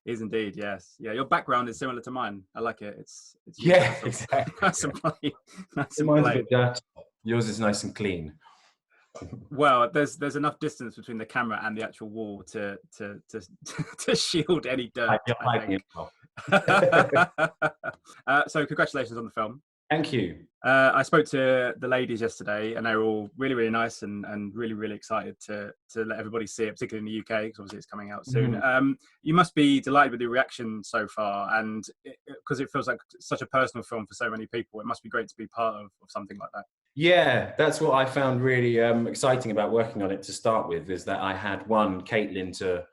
Is indeed, yes. Yeah, your background is similar to mine. I like it. It's yeah, exactly. Nice and plain. Nice and Mine's a plain. bit dirty. Yours is nice and clean. Well, there's enough distance between the camera and the actual wall to shield any dirt. I think. So congratulations on the film. Thank you. I spoke to the ladies yesterday, and they were all really, really nice and really, really excited to let everybody see it, particularly in the UK, because obviously it's coming out soon. You must be delighted with the reaction so far, and because it feels like such a personal film for so many people, it must be great to be part of something like that. Yeah, that's what I found really exciting about working on it to start with, is that I had Caitlin to,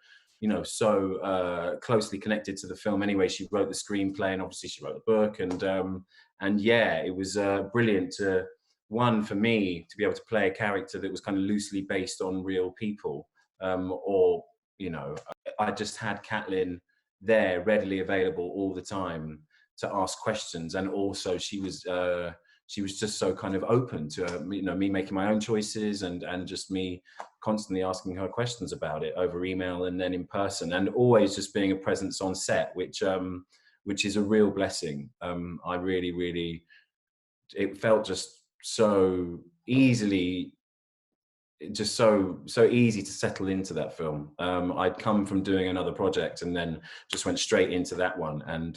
so closely connected to the film anyway. She wrote the screenplay, and obviously she wrote the book, and yeah, it was brilliant for me to be able to play a character that was kind of loosely based on real people, I just had Caitlin there readily available all the time to ask questions, and also she was just so kind of open to me making my own choices and just me constantly asking her questions about it over email and then in person, and always just being a presence on set, which is a real blessing. I really, it felt just so easily, just so easy to settle into that film. I'd come from doing another project and then just went straight into that one, and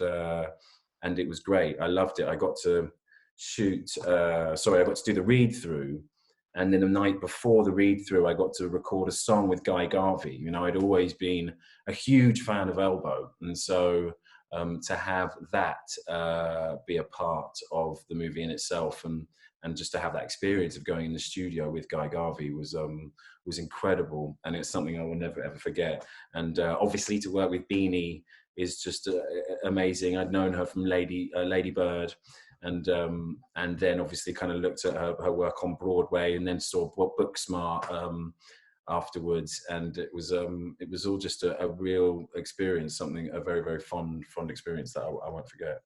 it was great. I loved it. I got to I got to do the read through, and then the night before the read through I got to record a song with Guy Garvey. I'd always been a huge fan of Elbow, and so to have that be a part of the movie in itself, and just to have that experience of going in the studio with Guy Garvey was incredible, and it's something I will never ever forget. And obviously to work with Beanie is just amazing. I'd known her from Lady Bird, and then obviously kind of looked at her work on Broadway, and then saw Booksmart afterwards, and it was all just a real experience, a very, very fond experience that I won't forget.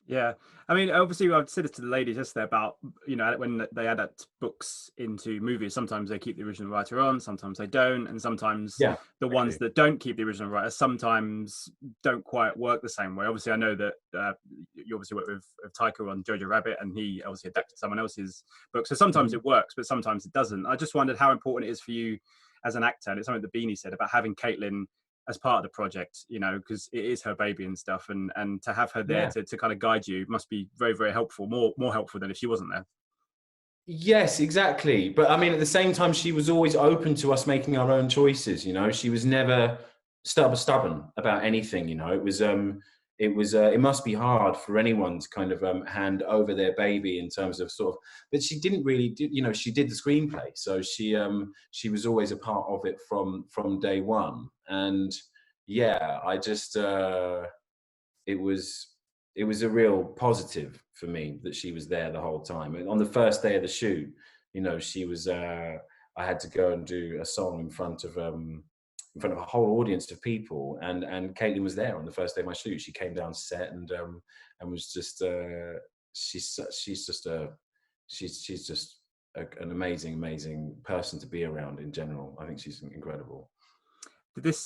Yeah, I mean, obviously, I've said it to the ladies yesterday about, when they adapt books into movies, sometimes they keep the original writer on, sometimes they don't, and sometimes the ones that don't keep the original writer sometimes don't quite work the same way. Obviously, I know that you obviously work with Tadhg on JojoRabbit, and he obviously adapted someone else's book, so sometimes it works, but sometimes it doesn't. I just wondered how important it is for you as an actor, and it's something that Beanie said about having Caitlin as part of the project, because it is her baby and stuff, and to have her there to kind of guide you must be very, very helpful, more helpful than if she wasn't there. Yes, exactly. But I mean, at the same time, she was always open to us making our own choices. She was never stubborn about anything. It must be hard for anyone to kind of hand over their baby in terms of but she didn't really do, she did the screenplay, so she was always a part of it from day one. And yeah, I just it was a real positive for me that she was there the whole time. And on the first day of the shoot, she was I had to go and do a song in front of a whole audience of people, and Caitlin was there on the first day of my shoot. She came down set and was just she's just an amazing person to be around in general. I think she's incredible. Did this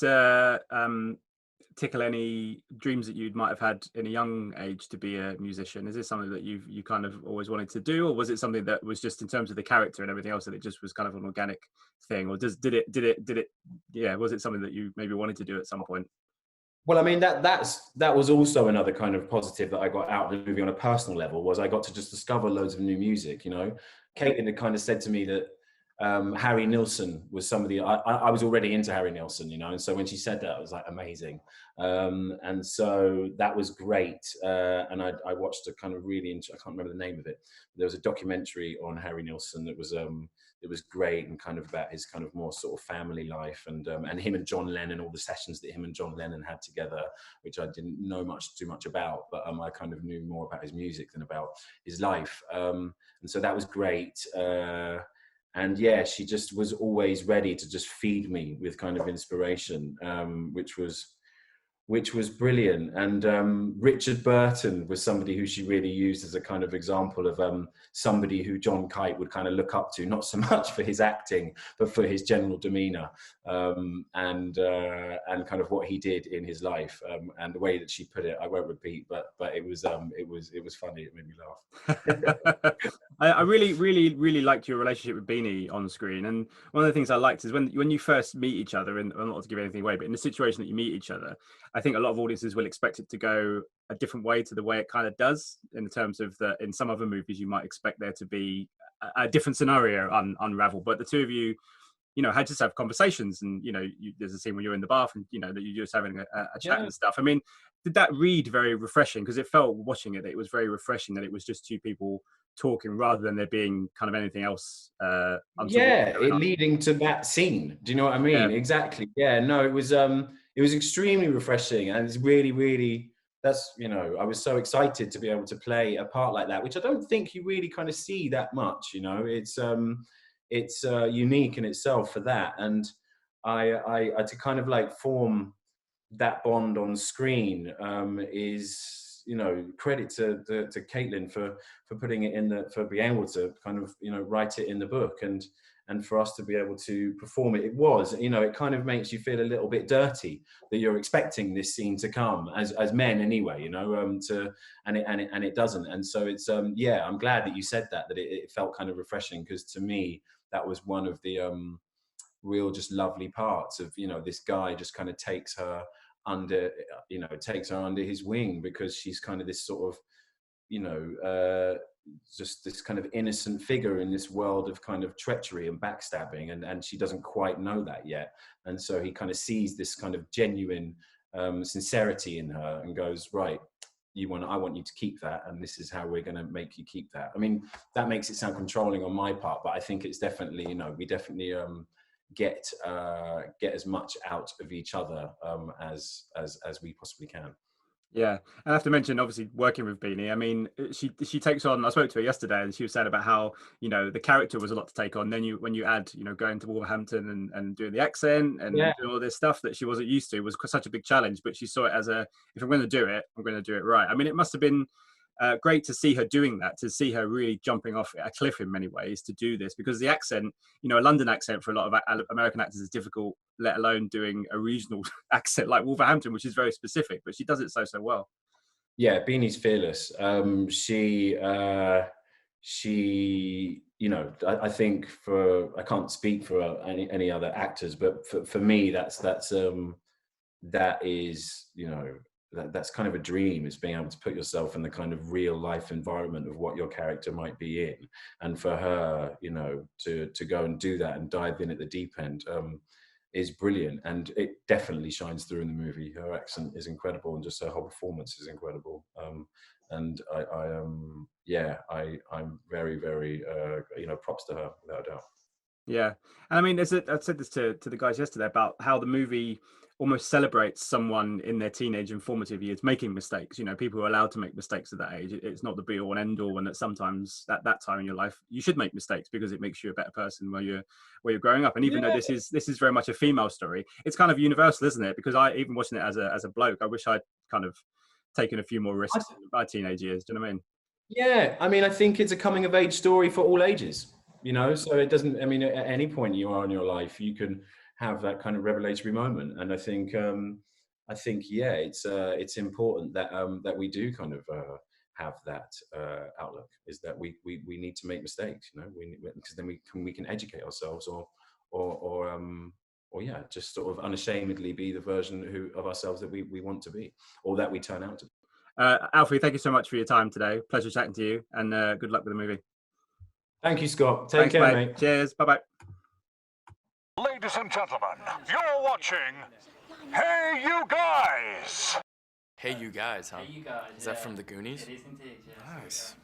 tickle any dreams that you might have had in a young age to be a musician? Is this something that you kind of always wanted to do, or was it something that was just in terms of the character and everything else that it just was kind of an organic thing, or was it something that you maybe wanted to do at some point? Well, I mean, that was also another kind of positive that I got out of the movie on a personal level, was I got to just discover loads of new music. Caitlin had kind of said to me that Harry Nilsson was somebody I was already into Harry Nilsson, and so when she said that, I was like, amazing. And so that was great. And I watched a kind of really I can't remember the name of it. There was a documentary on Harry Nilsson that was it was great, and kind of about his kind of more sort of family life, and him and John Lennon, all the sessions that him and John Lennon had together, which I didn't know too much about, but I kind of knew more about his music than about his life. And so that was great. And yeah, she just was always ready to just feed me with kind of inspiration, which was which was brilliant. And Richard Burton was somebody who she really used as a kind of example of somebody who John Kite would kind of look up to, not so much for his acting, but for his general demeanour, and kind of what he did in his life, and the way that she put it. I won't repeat, but it was funny. It made me laugh. I really liked your relationship with Beanie on screen, and one of the things I liked is when you first meet each other, and I'm not to give anything away, but in the situation that you meet each other, I think a lot of audiences will expect it to go a different way to the way it kind of does, in terms of that in some other movies you might expect there to be a different scenario unravel, but the two of you had to have conversations, and there's a scene where you're in the bath, and that you're just having a chat and stuff. I mean, did that read very refreshing? Because it felt, watching it, that it was very refreshing that it was just two people talking rather than there being kind of anything else. Leading to that scene. Do you know what I mean? Yeah. Exactly. Yeah. No, it was extremely refreshing, and it's really, really. That's I was so excited to be able to play a part like that, which I don't think you really kind of see that much. It's unique in itself for that, and I to kind of like form that bond on screen is credit to Caitlin for putting it for being able to kind of write it in the book, and for us to be able to perform it. It was it kind of makes you feel a little bit dirty that you're expecting this scene to come as men anyway, and it doesn't, and so it's I'm glad that you said that it felt kind of refreshing, because to me that was one of the real just lovely parts of this guy just kind of takes her under his wing, because she's kind of this sort of just this kind of innocent figure in this world of kind of treachery and backstabbing, and she doesn't quite know that yet, and so he kind of sees this kind of genuine sincerity in her and goes, right, I want you to keep that, and this is how we're going to make you keep that. I mean, that makes it sound controlling on my part, but I think it's definitely we definitely get as much out of each other as we possibly can. Yeah, I have to mention, obviously, working with Beanie. I mean, she takes on. I spoke to her yesterday, and she was saying about how the character was a lot to take on. Then when you add going to Wolverhampton and doing the accent and doing all this stuff that she wasn't used to, was such a big challenge. But she saw it as if I'm going to do it, I'm going to do it right. I mean, it must have been great to see her doing that, to see her really jumping off a cliff in many ways to do this, because the accent, a London accent for a lot of American actors is difficult, let alone doing a regional accent like Wolverhampton, which is very specific, but she does it so well. Yeah, Beanie's fearless. I think I can't speak for any other actors, but for me, that is that's kind of a dream, is being able to put yourself in the kind of real life environment of what your character might be in, and for her to go and do that and dive in at the deep end is brilliant, and it definitely shines through in the movie. Her accent is incredible, and just her whole performance is incredible, and I'm very, very props to her, without a doubt. Yeah, and I mean, I said this to the guys yesterday about how the movie almost celebrates someone in their teenage and formative years making mistakes. People are allowed to make mistakes at that age. It's not the be all and end all, and that sometimes at that time in your life you should make mistakes, because it makes you a better person where you're growing up. And even though this is very much a female story, it's kind of universal, isn't it? Because I, even watching it as a bloke, I wish I'd kind of taken a few more risks in my teenage years. Do you know what I mean? Yeah, I mean, I think it's a coming of age story for all ages. So it doesn't. I mean, at any point you are in your life, you can have that kind of revelatory moment, and I think it's important that we do kind of have that outlook, is that we need to make mistakes, because then we can educate ourselves, or just sort of unashamedly be the version of ourselves that we want to be, or that we turn out to be. Alfie, thank you so much for your time today. Pleasure chatting to you, and good luck with the movie. Thank you, Scott. Take care, mate. Cheers. Bye-bye. Ladies and gentlemen, you're watching Hey You Guys! Hey You Guys, huh? Hey You Guys. Is that from the Goonies? It is indeed, yeah. Nice.